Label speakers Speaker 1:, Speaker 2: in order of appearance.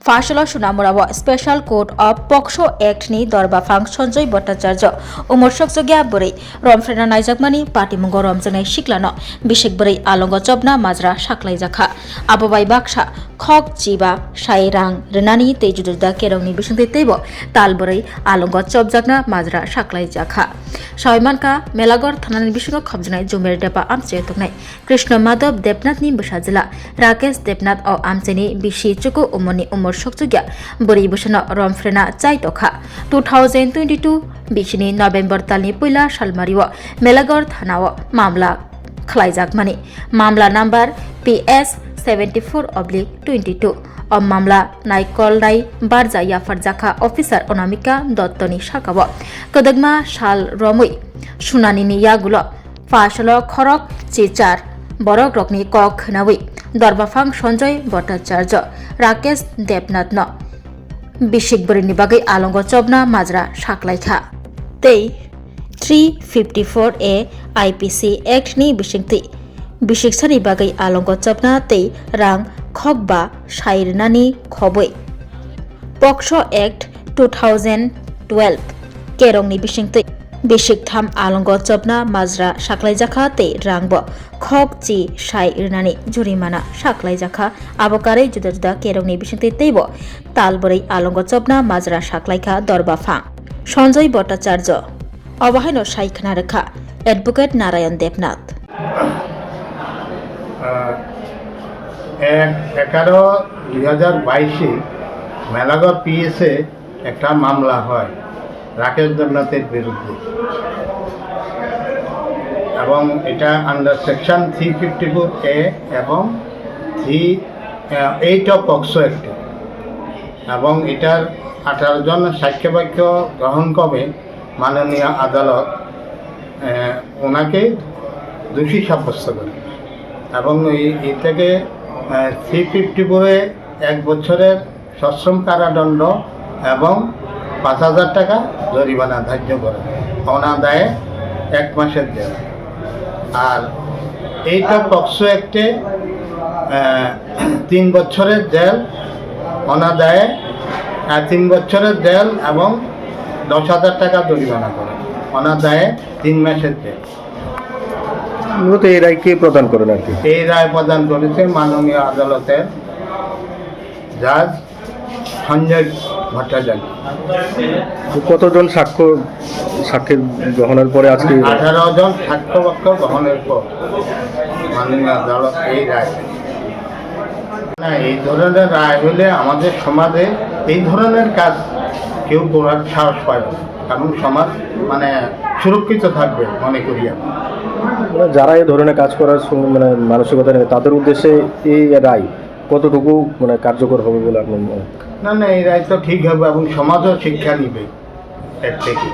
Speaker 1: फासल सुनामुराव special court of POCSO एक्टनि दरबाफां सन्जय भट्टाचार्य उमरसक जगिया बोरै रमफ्रेना नायजाकमानि पाटिमुंग रमजनाय सिक्लानो बिसेक बोरै आलंग चबना माजरा साख्लाय जाखा आबोबाय बाक्सा खक चिबा साइरां रेनानि तेजुदा केरंनि बिसंते तेबो ताल बोरै आलंग चबजाकना माजरा साख्लाय जाखा सयमानका मेलागर थानानि बिसंग खबजनाय जुमेर देपा आमचे तकनाय कृष्ण माधव देबनाथनि बसाजिला राकेश देबनाथ अ आमचेनि बिसि चुकु उमरनि उमर सकजुगिया बोरै बोसोन रमफ्रेना चाइटखा 2022 बिसिनि नभेम्बर तालनि पहिला सालमारिव मेलागर थानाव मामला खलायजाकमानि मामला नम्बर PS 74/22 अ मामला नायकलनाय बारजा याफारजाखा अफिसार अनामिका दत्तनि साकाव कदगमा साल रमै सुनानिनि यागुल फासल खरक चिचार बरक रकनि कक खनावै दरबाफां सन्जय भट्टाचार्य राकेश देबनाथ न बिसिक बोरैनि बागै आलंग चबना माजरा साख्लायखा तै 354A IPC एक्ट नि बिसिंथि बिसिकसानि बागै आलंग चबना तै रां खकबा साइरनानि खबै पक्सो एक्ट 2012 केरंनि बिसिंथि बिसिक थाम आलंग चबना माजरा साख्लायजाखा तै रांबो खक ची साइरनानि जुरिमाना साख्लायजाखा आबकारै जुदा जुदा केरंनि बिसिंथि तैबो तालबोरै आलंग चबना माजरा साख्लायखा दरबाफां सन्जय भट्टाचार्य अबाहायनो साइखना रेखा एडभोकेट नारायण देबनाथ
Speaker 2: 11/2022 মেলাগড় পিএসে একটা মামলা হয় রাকেশ দেবনাথের বিরুদ্ধে এবং এটা আন্ডার সেকশন 354A এবং 8 অফ পক্সো অ্যাক্টে এবং এটার 18 জন সাক্ষ্যবাক্য গ্রহণ করে মাননীয় আদালত ওনাকে দোষী সাব্যস্ত করে এবং এই থেকে 354-এ 1 বছরের সশ্রম কারাদণ্ড এবং 5,000 টাকা জরিমানা ধার্য করে অনাদায়ে 1 মাসের জেল। আর এইটা পক্সো অ্যাক্টে 3 বছরের জেল অনাদায়ে 3 বছরের জেল এবং 10,000 টাকা জরিমানা করে অনাদায়ে 3 মাসের জেল।
Speaker 3: মূলত এই রায় কে প্রদান করেন আর কি?
Speaker 2: এই রায় প্রদান করেছে মাননীয় আদালতের জাজ সঞ্জয় ভট্টাচার্য।
Speaker 3: কতজন সাক্ষী গ্রহণের পরে আজকে
Speaker 2: 18 জন সাক্ষ্যবাক্য গ্রহণের পর মাননীয় আদালত এই রায় না এই ধরনের রায় হলে আমাদের সমাজে এই ধরনের কাজ কেউ করার সাহস পায় না এবং সমাজ মানে সুরক্ষিত থাকবে মনে করি আমি।
Speaker 3: যারা এই ধরনের কাজ করার মানে মানসিকতা নেই তাদের উদ্দেশ্যে এই রায় কতটুকু মানে কার্যকর হবে বলে আপনার মনে হয়?
Speaker 2: না এই রায় তো ঠিক হবে এবং সমাজও শিক্ষা নিবে এর থেকে।